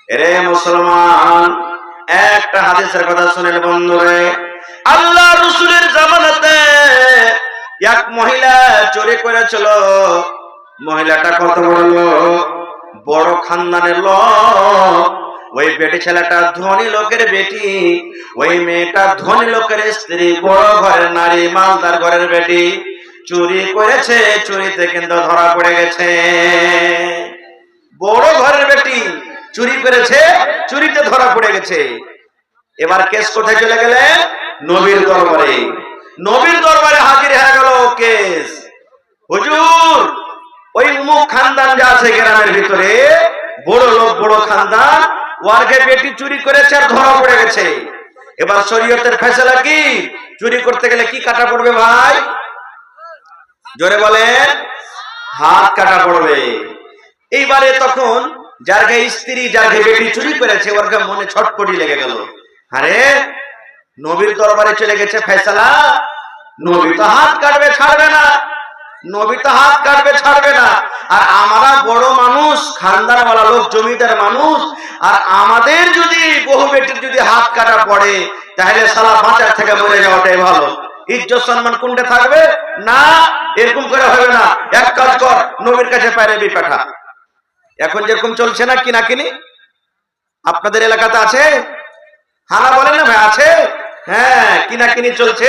এরে মুসলমান, একটা হাদিসের কথা শুনেন বন্ধুরে। আল্লাহ রাসূলের জামানাতে এক মহিলা চুরি করেছিল। মহিলাটা কত বড় লোক, বড় খানদানের লোক। ওই বেটি ছেলেটা ধনী লোকের বেটি, ওই মেয়েটা ধনী লোকের স্ত্রী, বড় ঘরের নারী, মালদার ঘরের বেটি। চুরি করেছে, চুরিতে কিন্তু ধরা পড়ে গেছে। বড় ঘরের বেটি চুরি করেছে, চুরিতে ধরা পড়ে গেছে। এবার কেস কোথায় চলে গেলে? নবীর দরবারে। নবীর দরবারে হাজির হয়ে গেল কেস। হুজুর, ওই উমুক খানদান যা আছে গ্রামের ভিতরে, বড় লোক, বড় খানদান, ওয়ার্গে বেটি চুরি করেছে আর ধরা পড়ে গেছে। এবার শরীয়তের ফয়সালা কি? চুরি করতে গেলে কি কাটা পড়বে ভাই? জোরে বলেন। হাত কাটা পড়বে। এইবারে তখন যার গায়ে স্ত্রী, যার গায়ে বেটি চুরি করেছে, ওর গায়ে মনে ছটপটি লেগে গেল। আরে নবীর দরবারে চলে গেছে ফয়সালা, নবী তো হাত কাটবে ছাড়বে না, নবী তো হাত কাটবে ছাড়বে না। আর আমরা বড় মানুষ, খানদানওয়ালা লোক, জমিদার মানুষ, আর আমাদের যদি বহু বেটির যদি হাত কাটা পড়ে, তাহলে সালা বাঁচার থেকে মরে যাওয়াটাই ভালো। ইজ্জত সম্মান কোনটা থাকবে না? এরকম করে হবে না। এক কাজ কর, নবীর কাছে পায়রাবি পাঠা। এখন যেরকম চলছে না কিনা কিনি, আপনাদের এলাকাতে আছে? হানা বলেন না ভাই, আছে? হ্যাঁ, কিনা কিনি চলছে।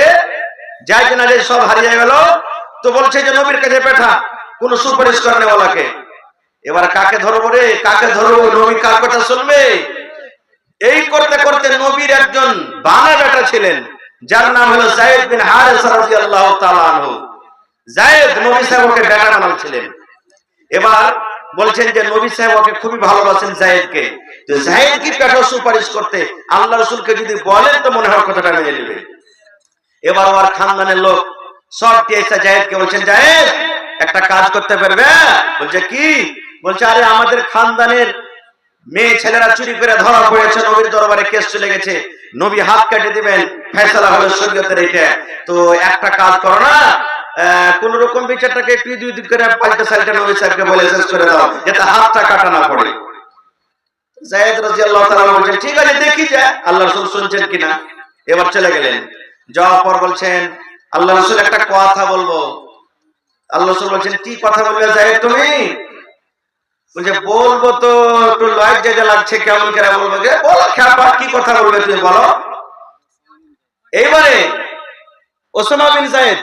যাই কিনা যাই সব হারিয়ে গেল। তো বলছে যে নবীর কাছে পাঠা কোন সুপারিশ করেনেওয়ালাকে। এবার কাকে ধরবো রে, কাকে ধরবো? নবী কার কথা শুনবে? এই করতে করতে নবীর একজন বানা বেটা ছিলেন, যার নাম হলো যায়েদ বিন হারেসা রাদিয়াল্লাহু তাআলা আনহু। যায়েদ নবী সাহেবকে বেটা বানাচ্ছিলেন। এবার বলছেন যে নবী সাহেব ওকে খুবই ভালোবাসেন যায়েদকে। তো যায়েদ কি পেটা সুপারিশ করতে আল্লাহ রাসূলকে যদি বলেন তো মনে হয় কথাটা মেনে নেবে। এবার ওর খানদানের লোক সব এসে যায়েদকে বলছেন, যায়েদ একটা কাজ করতে পারবে? বলছে কি? বলছে আরে আমাদের খানদানের মেয়ে ছেলেরা চুরি করে ধরা পড়েছে, নবীর দরবারে কেস চলে গেছে, নবী হাত কেটে দিবেন, ফয়সালা হলো শরীয়তের এটা। তো একটা কাজ করো না, কোন রকম বিচারটাকে একটু দুই দিক করে পাল্টে সাল্টে নবী সাহেবকে বলে শেষ করে দাও, যাতে হাতটা কাটা না পড়ে। যায়েদ রাদিয়াল্লাহু তাআলা বলছেন ঠিক আছে, দেখি যে আল্লাহ রাসূল শুনছেন কিনা। এবার চলে গেলেন। যাওয়ার পর বলছেন আল্লাহ রাসূল একটা কথা বলবো। আল্লাহ রাসূল বলছেন কি কথা বলবে যায়েদ তুমি? বলছে বলবো তো একটু লজ্জা লাগছে, কেমন করে বলবো? যে বলো খেপা, কি কথা বলবে তুমি বলো। এইবারে ওসামা বিন যায়েদ,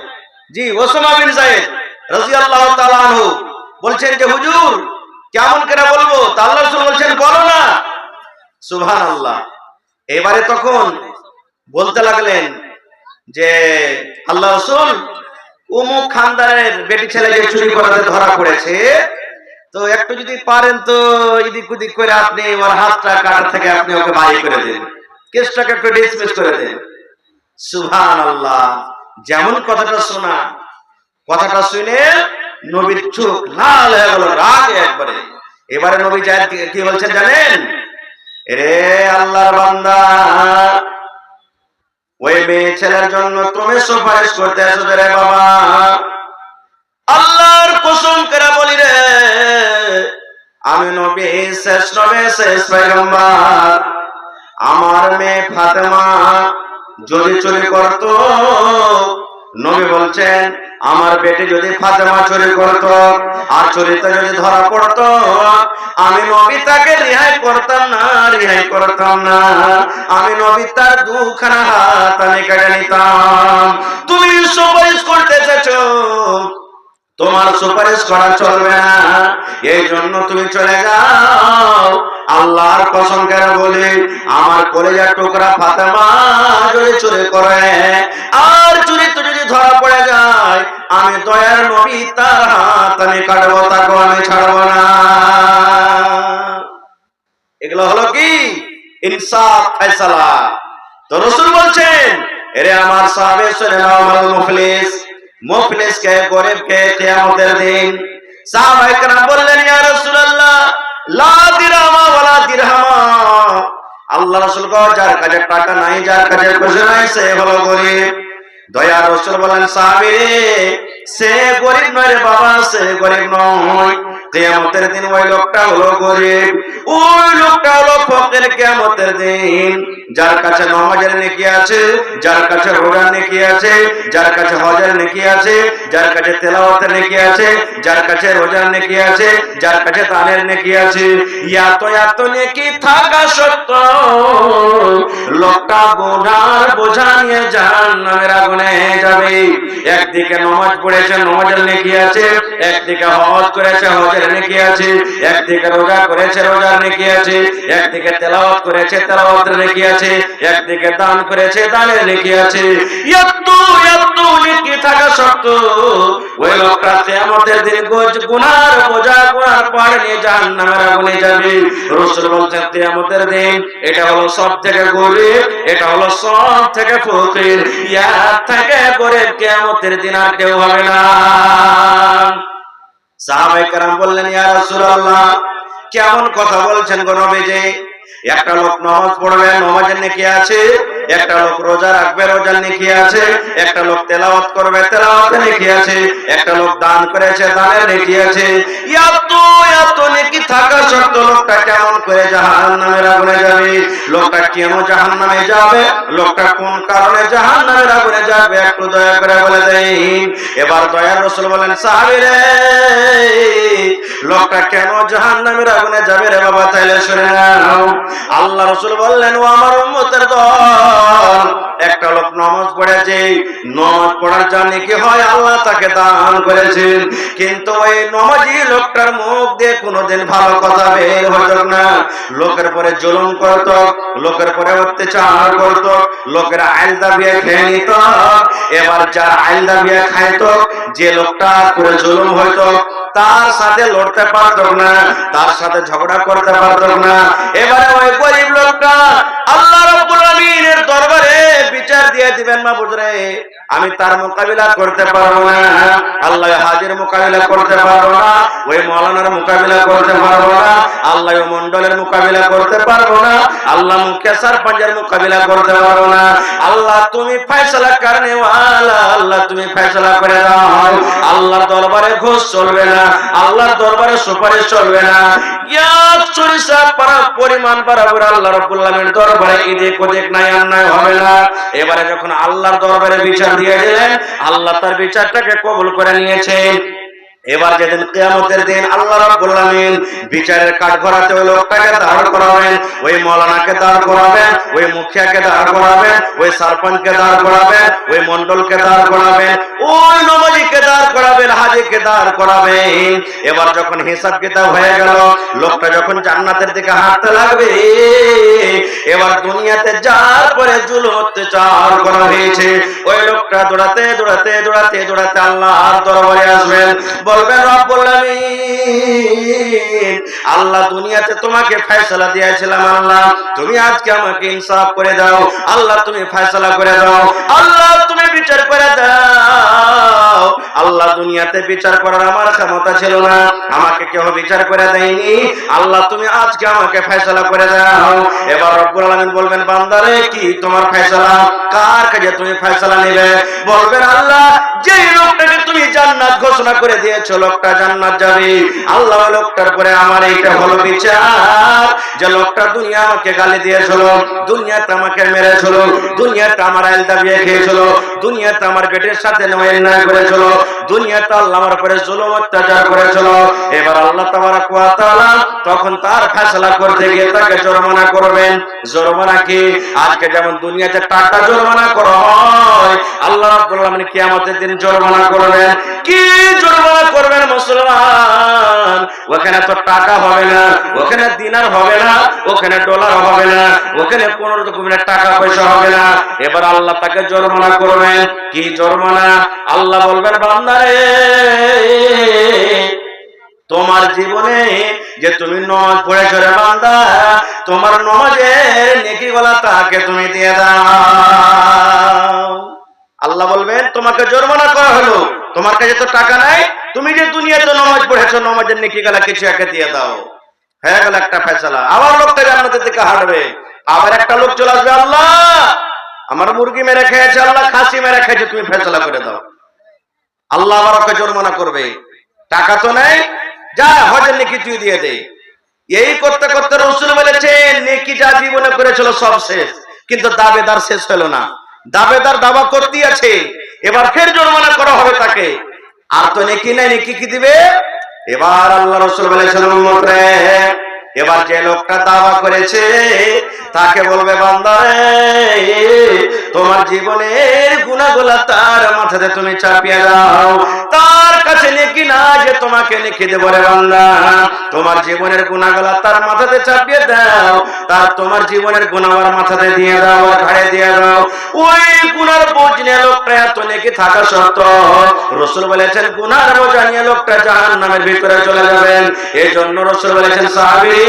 জি ওসামা বিন যায়েদ রাদিয়াল্লাহু তাআলা আনহু বলছেন যে হুজুর কেমন করে বলবো? তা আল্লাহ রাসূল বলছেন বলো না। সুবহানাল্লাহ। এবারে তখন বলতে লাগলেন যে আল্লাহ রাসূল, অমুক খানদানের বেটি ছেলে যে চুরি করাতে ধরা পড়েছে, তো একটু যদি পারেন তো এদিক ওদিক করে আপনি ওর হাতটা কাটা থেকে আপনি ওকে বাড়ি করে দেন, কেসটাকে একটু ডিসমিস করে দেন। সুবহানাল্লাহ। যেমন কথাটা শোনা, কথাটা শুনে নবীর চোখ লাল হয়ে গেল রাগে একবারে। এবারে নবী যায়েদ কি বলছেন জানেন? রে আল্লাহর বান্দা, ওই মেয়ে ছেলের জন্য তুমি সুপারিশ করতে এসো রে বাবা। আল্লাহর কসম করে বলি রে, আমি নবী, শেষ নবী, শেষ পয়গম্বর। আমার মেয়ে ফাতেমা যদি চুরি করত, নবী বলছেন আমার বেটি যদি ফাতেমা চুরি করত আর চুরিতে যদি ধরা পড়তো, আমি নবী তাকে রেহাই করতাম না, রেহাই করতাম না। আমি নবী তার দুখানা হাত আমি কেটে নিতাম। তুমি সুপারিশ করতে চাইছো, তোমার সুপারিশ করা চলবে না, এই জন্য তুমি চলে যাও। আল্লাহর কসম করে বলি, আমার কলেজার টুকরা ফাতেমা যদি চুরি করে আর চুরিতে যদি ধরা পড়ে যায়, আমি দয়ার নবী তার হাত আমি কাটবো, তাকে আমি ছাড়বো না। এগুলো হলো কি? ইনসাফ, ফয়সালা। তো রাসূল বলছেন এরে আমার সাহাবে শুনে নাও, মাল মুফলিস, মুফলিস কে, গরিব কে কিয়ামতের দিন। সাহাবায়ে কেরাম বললেন ইয়া রাসূলুল্লাহ লা দিরহামা ওয়ালা দিরহামা। আল্লাহ রাসূল গো, যার কাছে টাকা নাই, যার কাছে পয়সা নাই, সে হলো গরিব। দয়ার রাসূল বলেন সাহাবী, সে গরিব নয় রে বাবা, সে গরিব নয়। কিয়ামতের দিন ওই লোকটা হলো গরিব, ওই লোকটা হলো ফকির কিয়ামতের দিন। যার কাছে নামাজের নেকি আছে, যার কাছে রোজার নেকি আছে, যার কাছে হজের নেকি আছে, যার কাছে তেলাওয়াতের নেকি আছে, যার কাছে রোজার নেকি আছে, যার কাছে দানের নেকি আছে, এত নেকি থাকা সত্ত্বেও লোকটা গুনার বোঝা নিয়ে জাহান্নামের আগুনে যাবে। একদিকে নামাজ পড়েছে, নামাজের নেকি আছে, একদিকে হজ করেছে, হজের নেকি আছে, একদিকে রোজা করেছে, রোজার নেকি আছে, একদিকে তেলাওয়াত করেছে, তেলাওয়াতের নেকি আছে, একদিকে দান করেছে, দানের নেকি আছে। এত নেকি থাকা সত্ত্বেও ওই লোকটা কিয়ামতের দিন গুনার বোঝা, গুনার পাহাড় নিয়ে জাহান্নামের আগুনে যাবে। রাসূল বলেন কিয়ামতের দিন এটা হলো সবথেকে গরীব, এটা হলো সবথেকে ফকির, ইয়ার থেকে গরীব কিয়ামতের দিন আর কেউ হবে না। সাহাবায়ে কেরাম বললেন, ইয়া রাসূলুল্লাহ, কেমন কথা বলছেন গো নবীজি? একটা লোক নামাজ পড়বে, নামাজের নেকি আছে, একটা লোক রোজা রাখবে, রোজার নেকি আছে, একটা লোক তেলাওয়াত করবে, তেলাওয়াতের নেকি আছে, একটা লোক দান করেছে, দানের নেকি আছে। এত নেকি থাকা সত্ত্বেও লোকটা কেমন করে জাহান্নামের আগুনে যাবে? লোকটা কেন জাহান্নামে যাবে? লোকটা কোন কারণে জাহান্নামের আগুনে যাবে? একটু দয়া করে বলে দেন। এবার দয়ার রাসূল বলেন, সাহাবীরে, লোকটা কেন জাহান্নামের আগুনে যাবে রে বাবা? তাইলে শুনে নাও। আল্লাহ রাসূল বললেন, ও আমার উম্মতের দল, একটা লোক নামাজ পড়েছে, নামাজ পড়ার জন্য কি হয় আল্লাহ তাকে দান করেছেন, কিন্তু ওই নামাজি লোকটার মুখ দিয়ে কোনোদিন ভালো কথা বের হতো না। লোকের পরে জুলুম করত, লোকের পরে অত্যাচার করত, লোকের আইল দাবিয়ে খেয়ে নিত। এবার যার আইল দাবিয়ে খাইতো, যে লোকটা করে জুলুম হইতো, তার সাথে লড়তে পারত না, তার সাথে ঝগড়া করতে পারত না। এবারে ওই গরিব লোকটা আল্লাহ রাব্বুল আলামিনের দরবারে বিচার দিয়ে দিবেন, মাবুদ রে, আমি তার মোকাবিলা করতে পারবো না, আল্লাহ হাজির মোকাবিলা করতে পারবো না, ওই মাওলানার মোকাবিলা করতে পারবো না, আল্লাহ মন্ডলের মোকাবিলা করতে পারবো না, আল্লাহ মুখিয়া সারপঞ্চের মোকাবিলা করতে পারবো না। আল্লাহ তুমি ফয়সালা করনে ওয়ালা, আল্লাহ তুমি ফয়সালা করে দাও। আল্লাহর দরবারে ঘুষ চলবে না, আল্লাহর দরবারে সুপারিশ চলবে না। এক সরিষা পরিমাণ বরাবর আল্লাহ রাব্বুল আলামিনের দরবারে এদিক ওদিক নাই, অন্যায় হবে না। এবারে যখন আল্লাহর দরবারে বিচার দিয়ে দিলেন, আল্লাহ তার বিচারটাকে কবুল করে নিয়েছেন। এবার যেদিন কিয়ামতের দিন আল্লাহ রাব্বুল আলামিন বিচারের কাঠগড়াতে ওই লোকটাকে দাঁড় করাবেন, ওই মাওলানাকে দাঁড় করাবেন, ওই মুখিয়াকে দাঁড় করাবেন, ওই সারপঞ্চকে দাঁড় করাবেন, ওই মন্ডলকে দাঁড় করাবেন, ওই নমাজিকে দাঁড় করাবেন, হাজীকে দাঁড় করাবেন। এবার যখন হিসাব কিতাব হয়ে গেল, লোকটা যখন জান্নাতের দিকে হাঁটতে লাগবে, এবার দুনিয়াতে যার পরে জুলুম অত্যাচার করা হয়েছে, ওই লোকটা দৌড়াতে দৌড়াতে দৌড়াতে দৌড়াতে আল্লাহর দরবারে আসবেন, বলবেন, রব্বুল আমিন, আল্লাহ দুনিয়াতে তোমাকে ফয়সালা দিয়েছিলাম, আল্লাহ তুমি আজকে আমাকে ইনসাফ করে দাও, আল্লাহ তুমি ফয়সালা করে দাও, আল্লাহ তুমি বিচার করে দাও। আল্লাহ দুনিয়াতে বিচার করার আমার ক্ষমতা ছিল না, আমাকে কেউ বিচার করে দেয়নি, আল্লাহ তুমি আজকে আমাকে ফয়সালা করে দাও। এবার রব্বুল আলামিন বলবেন, বান্দারে কি তোমার ফয়সালা? কার কাছে তুমি ফয়সালা নেবে? বলবেন, আল্লাহ যেই লোকটাকে তুমি জান্নাত ঘোষণা করে দিয়েছো, লোকটা জান্নাত যাবে, আল্লাহ লোকটার পরে আমার এইটা হলো বিচার, যে লোকটা দুনিয়া আমাকে গালি দিয়েছিল, দুনিয়াতে আমাকে মেরেছিল, দুনিয়াতে আমার আইল দাবিয়ে খেয়েছিল, দুনিয়াতে আমার পেটের সাথে অন্যায় করেছিল, দুনিয়াতে আল্লাহ আমার উপরে জুলুম অত্যাচার করেছিল। এবার আল্লাহ তাবারক ওয়া তাআলা তখন তার ফয়সালা করতে গিয়ে তাকে জরিমানা করবেন। জরিমানা কি? আজকে যেমন দুনিয়াতে টাকা জরিমানা করা হয়, আল্লাহ রাব্বুল আলামিন কিয়ামতের দিন জরিমানা করবেন। কি জরিমানা করবেন মুসলমান? ওখানে তো টাকা হবে না, ওখানে দিনার হবে না, ওখানে ডলার হবে না, ওখানে কোন রকমের টাকা পয়সা হবে না। এবার আল্লাহ তাকে জরিমানা করবেন। কি জরিমানা? আল্লাহ বলবেন, বান্দারে, তোমার জীবনে যে তুমি নামাজ পড়েছো রে বান্দা, তোমার নামাজের নেকিগুলা তাকে তুমি দিয়ে দাও। আল্লাহ বলবেন, তোমাকে জরিমানা করা হলো, তোমার কাছে তো টাকা নাই, তুমি যে দুনিয়াতে নামাজ পড়েছো, নামাজের নেকিগুলা কিছু একে দিয়ে দাও। হয়ে গেল একটা ফয়সালা। আবার লোকটা জান্নাতের দিকে হাঁটবে, আবার একটা লোক চলে আসবে, আল্লাহ আমার মুরগি মেরে খেয়েছে, আল্লাহ খাসি মেরে খেয়েছে, তুমি ফয়সালা করে দাও। আল্লাহ আবার ওকে জরিমানা করবে, টাকা তো নাই, যা হজের নেকি তুই দিয়ে দে। এই করতে করতে রাসূল বলেছেন, নেকি যা জীবনে করেছিল সব শেষ, কিন্তু দাবেদার শেষ হলো না। দাবেদার দাবা করতে আছে, এবার ফের জরিমানা করা হবে তাকে। আর তো নেকি নাই, নেকি কি দিবে? এবার আল্লাহ রাসূল বলেছেন উম্মত রে, এবার যে লোকটা দাওয়া করেছে তাকে বলবে বান্দা রে, তোমার জীবনের গুনাহগুলো তার মাথাতে তুমি চাপিয়ে দাও। তার কাছে নেকি না যে তোমাকে নেকি দেব রে বান্দা, তোমার জীবনের গুনাহগুলো তার মাথাতে চাপিয়ে দাও, তার তোমার জীবনের গুনাহর মাথাতে দিয়ে দাও, আর ঘাড়ে দিয়ে দাও। ওই গুনার বোঝ নিয়ে লোকটা এত নেকি থাকা সত্ত্বেও রাসূল বলেছেন গুনার বোঝা নিয়ে লোকটা জাহান্নামের ভিতরে চলে যাবেন। এজন্য রাসূল বলেছেন সাহাবী,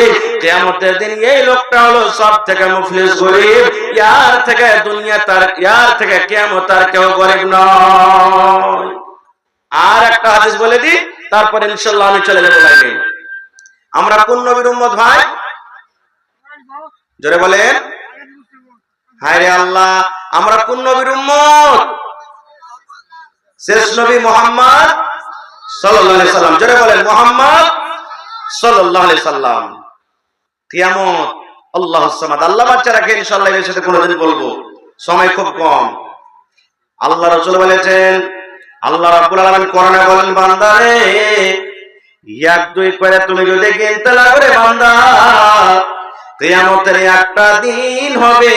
কিয়ামতের দিন এই লোকটা হলো সবথেকে মুফলিস গরীব, ইয়ার থেকে দুনিয়া তার, ইয়ার থেকে কিয়ামত আর কেউ গরীব নয়। আর একটা হাদিস বলে দিই, তারপরে ইনশাআল্লাহ আমি চলে যাব লাইনে। আমরা কোন নবীর উম্মত ভাই? জোরে বলেন। হায় রে আল্লাহ, আমরা কোন নবীর উম্মত? শেষ নবী মুহাম্মদ সাল্লাল্লাহু আলাইহি সাল্লাম। জোরে বলেন মুহাম্মদ সাল্লাল্লাহু আলাইহি সাল্লাম। কিয়ামত আল্লাহুস সামাদ। আল্লাহ বাচ্চা রাখে, ইনশাআল্লাহ এর সাথে কোনদিন বলবো, সময় খুব কম। আল্লাহ রাসূল বলেছেন, আল্লাহ রাব্বুল আলামিন কোরআনে বলেন বান্দা রে, এক দুই করে তুমি যদি গিনতে লাগো রে বান্দা, কিয়ামতের একটা দিন হবে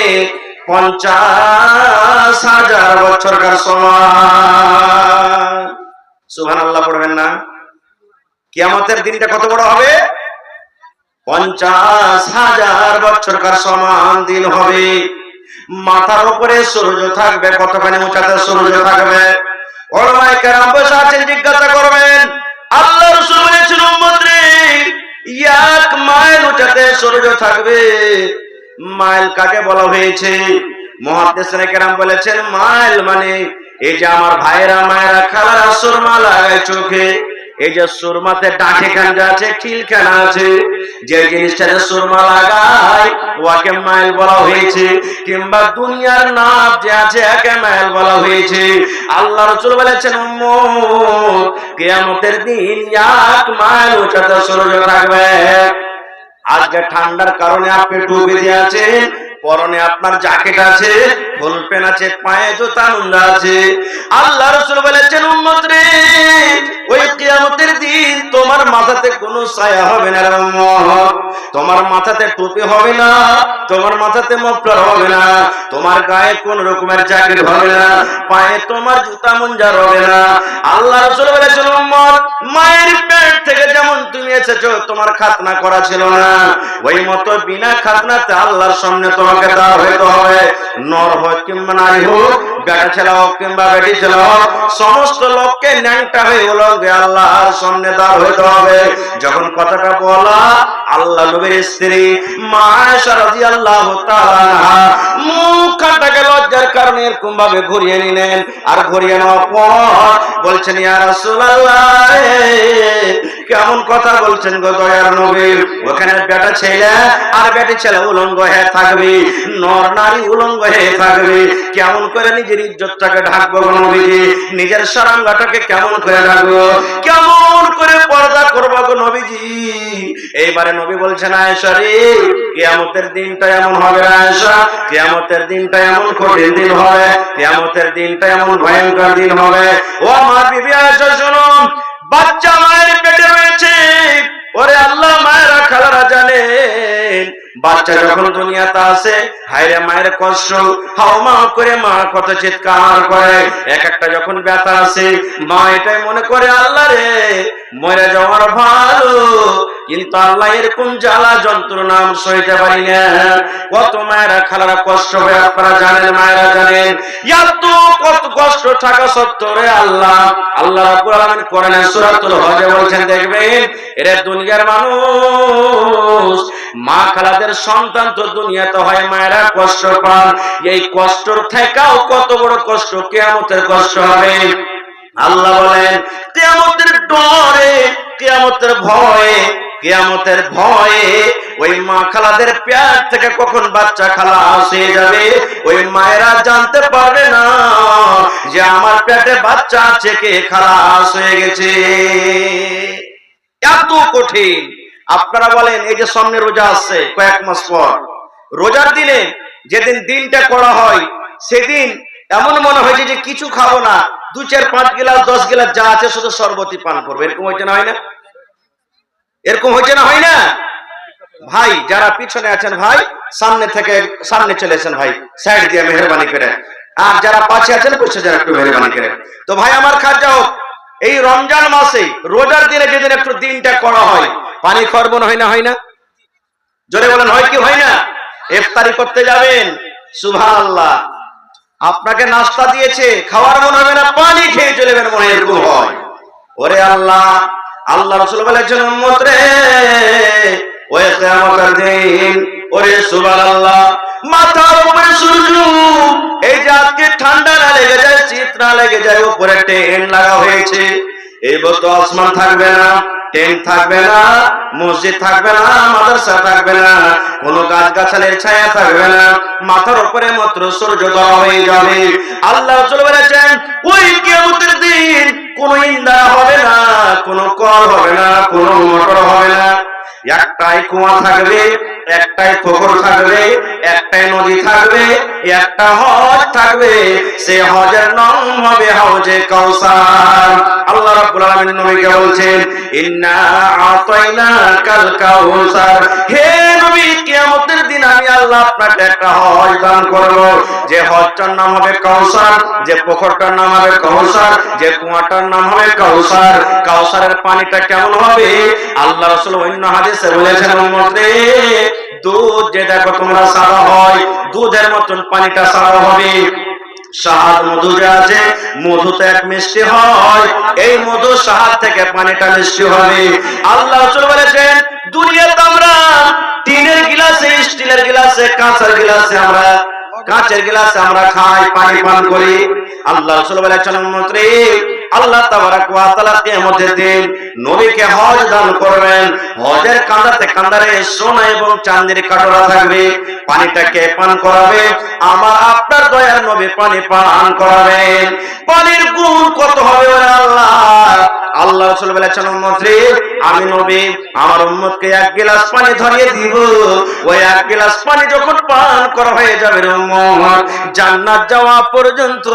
50,000 বছরকার সমান। সুবহানাল্লাহ পড়বেন না? কিয়ামতের দিনটা কত বড় হবে? 50,000 বছরকার সমান দিন হবে। মাথার উপরে সূর্য থাকবে, কতখানি উঁচাতে সূর্য থাকবে? ওলামায়ে কেরাম বসে আছেন, জিজ্ঞাসা করবেন আল্লাহ রাসূল বলেছেন উম্মত রে, 1 মাইল উঁচাতে সূর্য থাকবে। মাইল কাকে বলা হয়েছে? মুহাদ্দিসিনে কেরাম বলেছেন মাইল মানে এই যে আমার ভাইরা মায়েরা খালারা সুরমা লাগায় চোখে, এই যে সুরমাতে ডাকে খান আছে, খিলখানা আছে, যে জিনিসটাতে সুরমা লাগায় ওকে মাইল বলা হয়েছে। কিংবা দুনিয়ার নাপ যে আছে একে মাইল বলা হয়েছে। আল্লাহ রাসূল বলেছেন উম্মত, কিয়ামতের দিন 1 মাইল উচ্চতা সূর্য থাকবে। আজকে ঠান্ডার কারণে আপনি টুপি দিয়ে আছেন, পরনে আপনার জ্যাকেট আছে, ফুল প্যান্ট আছে, পায়ে জুতা মুন্ডা আছে। আল্লাহ রাসূল বলেছেন উম্মত রে, ওই কিয়ামতের দিন তোমার মাথাতে কোনো ছায়া হবে না রে উম্মত, তোমার মাথাতে টুপি হবে না, তোমার মাথাতে মফলার হবে না, তোমার গায়ে কোন রকমের জ্যাকেট হবে না, পায়ে তোমার জুতা মুন্ডা হবে না। আল্লাহ রাসূল বলেছেন উম্মত, মায়ের পেট থেকে যেমন তুমি এসেছো তোমার খাতনা করা ছিল না, ওই মতো বিনা খাতনাতে আল্লাহর সামনে তোমাকে দাঁড় হইতে হবে। নর হোক কিংবা নারী হোক, বেটা ছেলে হোক কিংবা বেটি ছেলে হোক, সমস্ত লোককে ন্যাংটা হয়ে উলঙ্গে আল্লাহর সামনে দাঁড় হইতে হবে। যখন কথাটা বলা, আল্লাহ নবীর স্ত্রী মা আয়েশা রাদিয়াল্লাহু তাআলা আনহা মুখটাকে লজ্জার কারণে এরকম ভাবে ঘুরিয়ে নিলেন। আর ঘুরিয়ে নেওয়ার পর বলছেন ইয়া রাসূলুল্লাহ, কেমন কথা বলছেন গো দয়ার নবী, ওখানে বেটা ছেলে আর বেটি ছেলে উলঙ্গ হয়ে থাকবে, নর নারী উলঙ্গ হয়ে থাকবে, কেমন করে নিজের ইজ্জতটাকে ঢাকবো গো নবীজি, নিজের সারাঙ্গাটাকে কেমন করে ঢাকবো, কেমন করে পর্দা করবো গো নবীজি। এইবারে নবী বলছেন আয়েশা রে, কিয়ামতের দিনটা এমন হবে আয়েশা, কিয়ামতের দিনটা এমন কঠিন দিন হবে, কিয়ামতের দিনটা এমন ভয়ঙ্কর দিন হবে। ও আমার বিবি আয়েশা শোনো, বাচ্চা মায়ের পেটে রয়েছে, ওরে আল্লাহ মায়েরা খালারা জানেন, বাচ্চা যখন দুনিয়াতে আসে, হায়রে মায়ের কষ্ট, হাওমা করে মা কত চিৎকার করে, এক একটা যখন ব্যথা আসে মা এটাই মনে করে আল্লাহ রে মরে যাওয়ার ভালো, কিন্তু আল্লাহ এরকম জ্বালা যন্ত্রণা আমি সইতে পারি না। কত মায়েরা খালারা কষ্ট হয় আপনারা জানেন, মায়েরা জানেন, এত কত কষ্ট থাকা সত্ত্বেও রে আল্লাহ রাব্বুল আলামিন কোরআনে সূরাতুল হজে বলছেন, দেখবেন এরা দুনিয়ার মানুষ, মা খালাদের সন্তান তো দুনিয়াতে হয়, মায়েরা কষ্ট পান, এই কষ্টর থেকেও কত বড় কষ্ট কিয়ামতের কষ্ট হবে। আল্লাহ বলেন কিয়ামতের ডরে, কিয়ামতের ভয়ে, কিয়ামতের ভয়ে ওই মা খালাদের পেট থেকে কখন বাচ্চা খালা আসে যাবে, ওই মায়েরা জানতে পারবে না যে আমার পেটে বাচ্চা আছে, কে খালাস হয়ে গেছে। এত কঠিন। আপনারা বলেন এই যে সামনে রোজা আসছে কয়েক মাস পর, রোজার দিনে যেদিন দিনটা করা হয় সেদিন এমন মনে হয়েছে যে কিছু খাবো না, 2, 4, 5 গ্লাস 10 গ্লাস যা আছে শুধু শরবতই পান করবো। এরকম হয়েছে না হয় না? এরকম হয়েছে না হয় না? ভাই যারা পিছনে আছেন ভাই সামনে চলে আসেন ভাই, সাইড দিয়ে মেহরবানি করে। আর যারা পাশে আছেন বসে যান একটু মেহরবানি করে। তো ভাই আমার খাজা হোক, এই রমজান মাসে রোজার দিনে যেদিন একটু দিনটা করা হয় পানি খাওয়ার মনে হয় না? হয় না? জোরে বলেন হয় কি হয় না? ইফতারি করতে যাবেন, সুবহানাল্লাহ, আপনাকে নাস্তা দিয়েছে, খাওয়ার মনে হবে না, পানি খেয়ে চলে যাবেন মনে এরকম হয়। ওরে আল্লাহ, আল্লাহ রাসূল বলেছেন উম্মত রে, ওই কিয়ামতের দিন, ওরে সুবহানাল্লাহ, মাথার উপরে সূর্য, এই যে আজকে ঠান্ডা না লেগে যায়, শীত না লেগে যায়, উপরে টেন লাগা হয়েছে, এই বছর আসমান থাকবে না, টেন্ট থাকবে না, মসজিদ থাকবে না, মাদ্রাসা থাকবে না, কোনো গাছ গাছালির ছায়া থাকবে না, মাথার উপরে মাত্র সূর্য ধরা হয়ে যাবে। আল্লাহ রাসূল বলেছেন ওই কিয়ামতের দিন কোনো ইন্ধন হবে না, কোনো কল হবে না, কোনো মোটর হবে না, একটাই কুয়া থাকবে, একটাই পুকুর থাকবে, একটাই নদী থাকবে, একটা হজ থাকবে, সে হজের নাম হবে হজে কাউসার। আল্লাহ রাব্বুল আলামিন নবীকে বলছেন ইন্না আতাইনাকাল কাউসার, হে নবী কিয়ামতের দিন আমি আল্লাহ আপনাকে একটা হজ দান করব, যে হজটার নাম হবে কাউসার, যে পুকুরটার নাম হবে কাউসার, যে কুয়াটার নাম হবে কাউসার। কাউসারের পানিটা কেমন হবে? আল্লাহ রাসূল অন্য হাদিসে বলেছেন উম্মত রে, দুধ যে দেখো তোমরা সাদা হয়, দুধের মতন পানিটা সাদা হবে। শাহাদ মধু যে আছে, মধু তো এক মিষ্টি হয়, এই মধু শাহাদ থেকে পানিটা মিষ্টি হবে। আল্লাহ রাসূল বলেছেন দুনিয়াতে আমরা টিনের গিলাসে, স্টিলের গিলাসে, কাঁচের গিলাসে আমরা খাই, পানি পান করি। আল্লাহ রাসূল বলেছেন উম্মত রে, আল্লাহ তাবারক ওয়া তাআলা কিয়ামতের দিন নবীকে হজ দান করবেন, হজের কাঁদারে সোনা এবং চাঁদির কাটরা থাকবে, পানিটা কে পান করাবে? আমার আপনার দয়ার নবী পানি পান করাবেন। পানির গুণ কত হবে ওরে আল্লাহ! আল্লাহ রাসূল বলেছেন উম্মত রে, আমি নবী আমার উম্মতকে 1 গ্লাস পানি ধরিয়ে দিব, ওই 1 গ্লাস পানি যখন পান করা হয়ে যাবে রে উম্মত, জান্নাত যাওয়া পর্যন্ত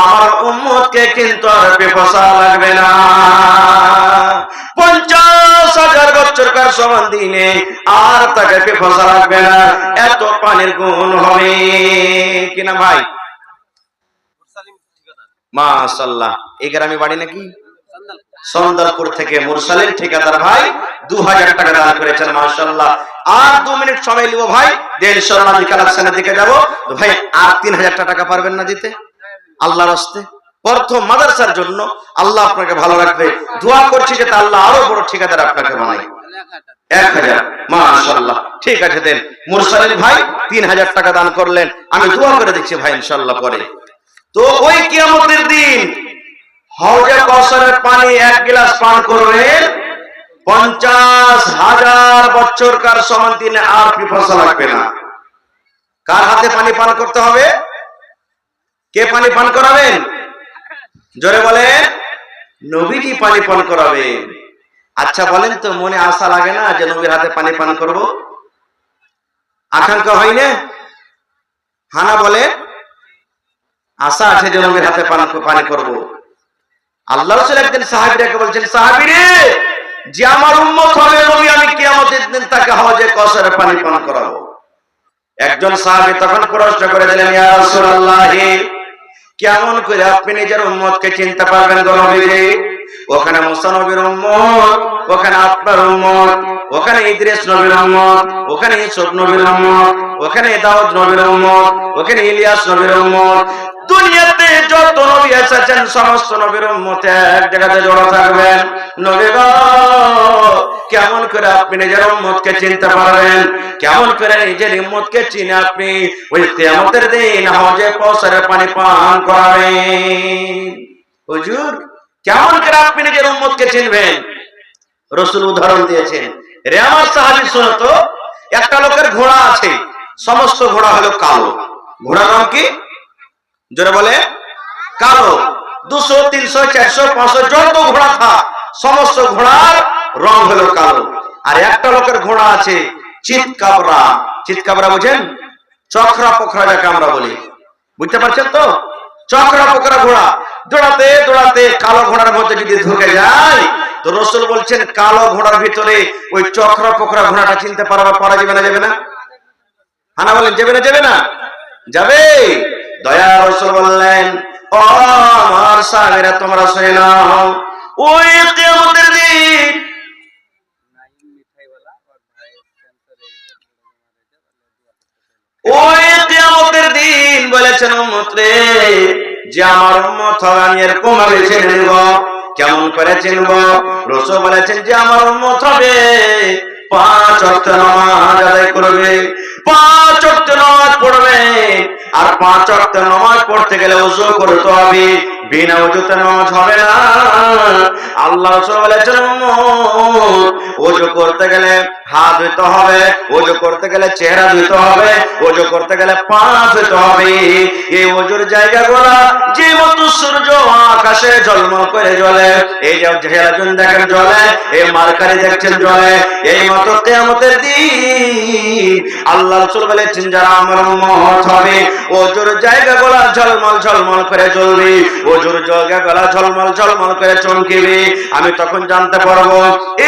আমার উম্মতকে কিন্তু আর পিপাসা লাগবে না। 50,000 বছরকার সমান দিনে আর তাকে পিপাসা লাগবে না, এত পানির গুণ হবে কিনা ভাই? মাশাআল্লাহ। এই গ্রামে বাড়ি নাকি? সন্দালপুর থেকে মুরসালিন ঠিকাদার ভাই 2000 টাকা দান করেছেন, মাশাআল্লাহ। আর 2 মিনিট সময় নিব ভাই, দেন সোনালী কালেকশনের দিকে যাব। তো ভাই আর 3000 টাকা পারবেন না দিতে আল্লাহর রাস্তে? প্রথম মাদ্রাসার জন্য আল্লাহ আপনাকে ভালো রাখবে, দোয়া করছি যে আল্লাহ আরো বড় ঠিকাদার আপনাকে বানায়। 1000, মাশাআল্লাহ। ঠিক আছে, দেন মুরসালিন ভাই 3000 টাকা দান করলেন, আমি দোয়া করে দিচ্ছি ভাই ইনশাআল্লাহ পরে। তো ওই কিয়ামতের দিন হজে কাউসারের পানি 1 গ্লাস পান করবেন, 50,000 বছরকার সমান দিনে আর পিপাসা লাগবে না। কার হাতে পানি পান করতে হবে? কে পানি পান করাবেন? জোরে বলেন, নবীজি পানি পান করাবেন। আচ্ছা বলেন তো, মনে আশা লাগে না যে নবীর হাতে পানি পান করব? আকাঙ্ক্ষা হয় না? হানা বলে আশা আছে যে নবীর হাতে পানি করব। আল্লাহ রাসূল একদিন সাহাবীদেরকে বলছেন, সাহাবীরে, যে আমার উম্মত হবে নবী, আমি কিয়ামতের দিন তাকে হজে কাউসারের পানি পান করাবো। একজন সাহাবী তখন প্রশ্ন করে দিলেন, ইয়া রাসূলুল্লাহ, কেমন করে আপনি নিজের উম্মতকে চিনতে পারবেন গো নবীজি? ওখানে মুসা নবীর উম্মত, ওখানে আপনার উম্মত, ওখানে ইদ্রিস নবীর উম্মত, ওখানে ইউসুফ নবীর উম্মত, ওখানে দাউদ নবীর উম্মত, ওখানে ইলিয়াস নবীর উম্মত। দুনিয়াতে যত নবী এসেছেন সমস্ত নবীর উম্মতে এক জায়গাতে জড়ো থাকবেন। নবী গো, কেমন করে আপনি নিজের উম্মতকে চিনতে পারবেন? কেমন করে নিজের উম্মতকে চিনে আপনি ওই কিয়ামতের দিন হজে কাউসারের পানি পান করাবেন? হুজুর, কেমন করে আপনি নিজের উম্মতকে চিনবেন? রাসূল উদাহরণ দিয়েছেন। রে আমার সাহাবী, শোনো তো, একটা লোকের ঘোড়া আছে, সমস্ত ঘোড়া হলো কালো। ঘোড়ার নাম কি? জোরে বলে, কালো। 200, 300, 400, 500 যত ঘোড়া থাক, সমস্ত ঘোড়ার রং হলো কালো। আর একটা লোকের ঘোড়া আছে, চিৎকাবরা। চিৎকাবরা বুঝেন? চক্রা পোখরা যাকে আমরা বলি, বুঝতে পারছেন তো? চক্রা পোখরা ঘোড়া দৌড়াতে দৌড়াতে কালো ঘোড়ার মধ্যে যদি ঢুকে যায়, তো রাসূল বলছেন কালো ঘোড়ার ভিতরে ওই চক্রা পোখরা ঘোড়াটা চিনতে পারা যাবে না? যাবে না? হানা বলেন যাবে না? যাবে না? যাবে। দয়া রাসূল বললেন, ও আমার সাহাবীরা তোমরা শুনে নাও, ওই কিয়ামতের দিন বলেছেন উম্মত রে, যে আমার উম্মত হবে আমি এরকম ভাবে চিনে নিব। কেমন করে চিনব? রাসূল বলেছেন যে আমার উম্মত হবে 5 ওয়াক্ত নামাজ আদায় করবে, 5 ওয়াক্ত নামাজ পড়বে। আর 5 ওয়াক্ত নামাজ পড়তে গেলে ওযু করতে হবে, বিনা ওযুতে নামাজ হবে না। আল্লাহ রাসূল বলেছেন ওযু করতে গেলে হাত ধুতে হবে, ওযু করতে গেলে চেহারা ধুতে হবে, ওযু করতে গেলে পা ধুতে হবে। এই ওযুর জায়গাগুলো যে মতো সূর্য আকাশে ঝলমল করে জ্বলে, এই যে হেলাজুন দেখেন জ্বলে, এই মার্কারি দেখছেন জ্বলে, এই মতো কিয়ামতের দিন আল্লাহ রাসূল বলেছেন যারা আমার উম্মত হবে ওযুর জায়গাগুলো ঝলমল ঝলমল করে জ্বলবে, ওযুর জায়গাগুলো ঝলমল ঝলমল করে চমকিবে। আমি তখন জানতে পারবো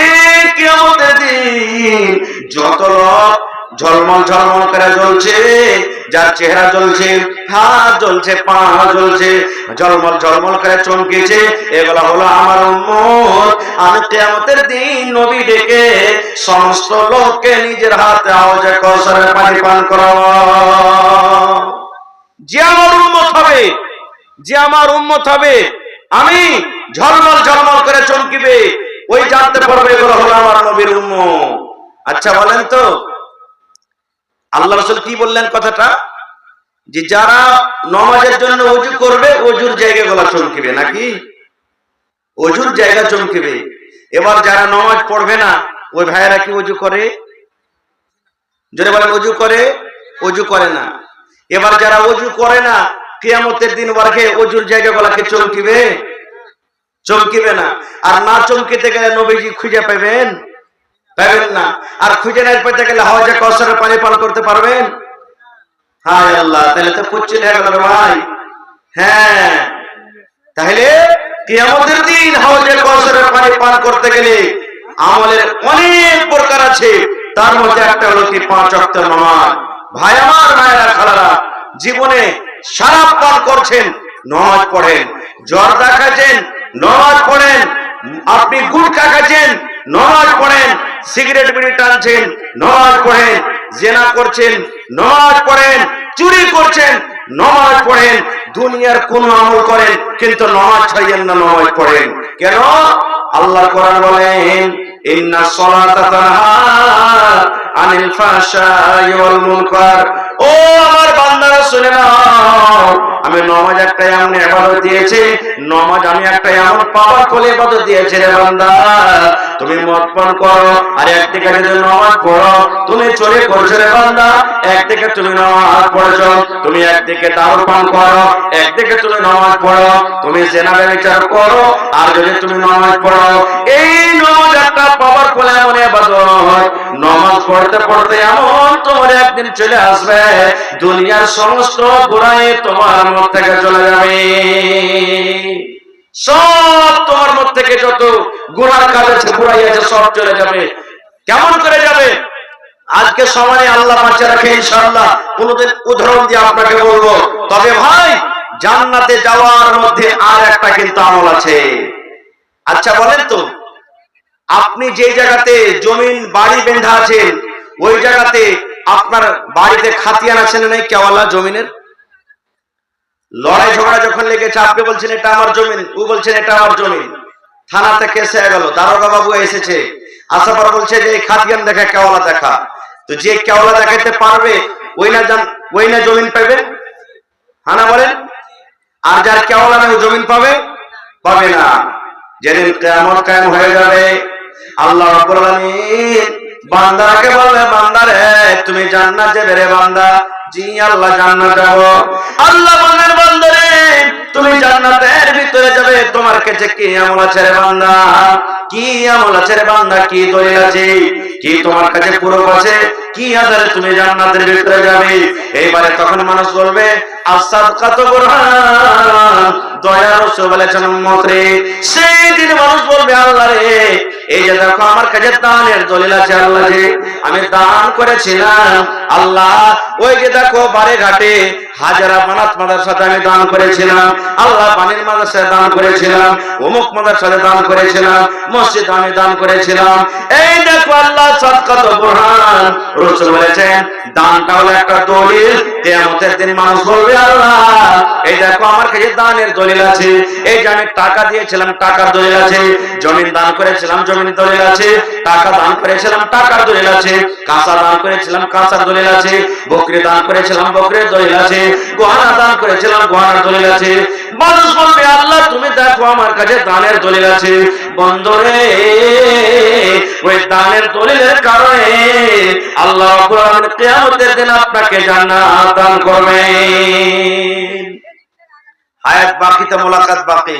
এই কিয়ামতের দিন যত লোক ঝলমল ঝলমল করে জ্বলছে, যার চেহারা জ্বলছে, হাত জ্বলছে, পা জ্বলছে, ঝলমল ঝলমল করে চমকেছে, এগুলো হলো আমার উম্মত। আমি কিয়ামতের দিন নবী ডেকে সমস্ত লোককে নিজের হাতে হাওজে কাউসারের পানি পান করাবো। যে আমার উম্মত হবে, যে আমার উম্মত হবে, আমি ঝলমল ঝলমল করে চমকিবে, ওই জানতে পারবে এগুলো হলো আমার নবীর উম্মত। আচ্ছা বলেন তো আল্লাহ রাসূল কি বললেন কথাটা? যে যারা নামাজের জন্য ওযু করবে ওযুর জায়গাগুলো চমকিবে, নাকি? ওযুর জায়গা চমকিবে। এবার যারা নামাজ পড়বে না ওই ভাইয়েরা কি ওযু করে? জোরে বলেন, ওযু করে? ওযু করে না। এবার যারা ওযু করে না কিয়ামতের দিন ওরকে ওযুর জায়গাগুলোকে চমকিবে? চমকিবে না। আর না চমকিতে গেলে নবীজি খুঁজে পাবেন? পাবেন না। আর খুঁজে না পেতে গেলে হাওজে কাউসারের পানি পান করতে পারবেন? হায় আল্লাহ, তাহলে তো কুচ্ছিত হয়ে গেল ভাই। হ্যাঁ, তাহলে কিয়ামতের দিন হাওজে কাউসারের পানি পান করতে গেলে আমলের অনেক প্রকার আছে, তার মধ্যে একটা হলো কি 5 ওয়াক্ত নামাজ। ভাই আমার, ভাইরা খালারা, জীবনে শরাব পান করছেন, নামাজ পড়েন। জর্দা খাচ্ছেন, নামাজ পড়েন। আপনি গুটখা খাচ্ছেন, নামাজ পড়েন। সিগারেট বিড়ি টানছেন, নামাজ পড়েন। জিনা করছেন, নামাজ পড়েন। চুরি করছেন, নামাজ পড়েন। দুনিয়ার কোন আমল করেন কিন্তু নামাজ ছাড়েন না, নামাজ পড়েন। কেন? আল্লাহ কোরআন বলেন ইন্নাস সালাতা তানহা আনিল ফাহশাই ওয়াল মুনকার। ও আমার বান্দারা শুনে নাও, আমি নামাজ একটা এমন ইবাদত দিয়েছি, নামাজ আমি একটা এমন পাওয়ারফুল ইবাদত দিয়েছি রে বান্দা। তুমি মদ পান করো আর একদিকে যদি নামাজ পড়ো, তুমি চুরি করছো রে বান্দা, একদিকে তুমি নামাজ পড়ছো। তুমি একদিকে দারু পান করো, একদিকে তুমি নামাজ পড়ো। তুমি জিনা ব্যভিচার করো আর যদি তুমি নামাজ পড়ো। এই নামাজ একটা পাওয়ারফুল এমন ইবাদত, নামাজ পড়তে পড়তে এমন তোমার একদিন চলে আসবে দুনিয়ার সমস্ত গুনাহ তোমার মন থেকে চলে যাবে। সব তোমার মন থেকে যত গুনার কাজ আছে, বুরাই আছে, সব চলে যাবে। কেমন করে যাবে? আজকে সময় আল্লাহ বাঁচিয়ে রাখে ইনশাআল্লাহ কোনদিন উদাহরণ দিয়ে আপনাকে বলবো। তবে ভাই, জান্নাতে যাওয়ার মধ্যে আর একটা কিন্তু আমল আছে। আচ্ছা বলেন তো, আপনি যে জায়গাতে জমিন বাড়ি বেঁধা আছেন, ওই জায়গাতে আপনার বাড়িতে খাতিয়ান আছে না নাই? কেওয়ালা জমিনের লড়াই ঝগড়া যখন লেগেছে, আপনি বলছেন এটা আমার জমিন, ও বলছেন এটা আমার জমিন। থানাতে কেস হয়ে গেল, দারোগা বাবু এসেছে, আসার পর বলছে যে এই খাতিয়ান দেখা, কেওয়ালা দেখা। তো যে কেওয়ালা দেখাতে পারবে ওই না জমিন পাবে, হানা বলেন? আর যার কেওয়ালা না জমিন পাবে না। যেদিন কিয়ামত কায়েম হয়ে যাবে, আল্লাহ রাব্বুল আলামিন বান্দাকে বলবে, বান্দারে তুমি জান্নাত যাবে রে বান্দা। জি আল্লাহ, জান্নাত যাব। আল্লাহ বলবেন, বান্দারে তুমি জান্নাতের ভিতরে যাবে, তোমার কাছে কি আমল আছে রে বান্দা? কি আমল আছে রে বান্দা, কি দলিল আছে, কি তোমার কাছে প্রুফ আছে, কি আধারে তুমি জান্নাতের ভিতরে যাবে? এইবারে তখন মানুষ বলবে আস-সাদকাতু বুরহান, দয়া রাসূল বলেছেন উম্মত রে। সেই দিন মানুষ বলবে আল্লাহ রে, এই যে দেখো আমার কাছে দানের দলিল আছে, আল্লাহ রে আমি দান করেছিলাম, আল্লাহ ওই যে দেখো বারে ঘাটে হাজারা বানাত মাদ্রাসাতে আমি দান করেছিলাম, আল্লাহ বাণীর মাদ্রাসায় দান করেছিলাম, অমুক মাদ্রাসাতে দান করেছিলাম, মসজিদে আমি দান করেছিলাম। এই দেখো আল্লাহ সাদকাতু বুরহান, রাসূল বলেছেন দানটা হলো একটা দলিল। কিয়ামতের দিন মানুষ বলবে আল্লাহ এই দেখো আমার কাছে দানের দলিল আছে, এই যে আমি টাকা দিয়েছিলাম টাকার দলিল আছে, জমিন দান করেছিলাম জমির দলিল আছে, টাকা দান করেছিলাম টাকার দলিল আছে, কাঁচা দান করেছিলাম কাঁচার দলিল আছে, বকরি দান করেছিলাম বকরির দলিল আছে, গহনা দান করেছিলাম গহনার দলিল আছে। মানুষ বলবে আল্লাহ তুমি দেখো আমার কাছে দানের দলিল আছে। বন্ধুরে, ওই দানের দলিলের কারণে আল্লাহ রাব্বুল আলামিন কিয়ামতের দিন আপনাকে জান্নাত দান করবেন। হায়াত বাকিতে মোলাকাত বাকি।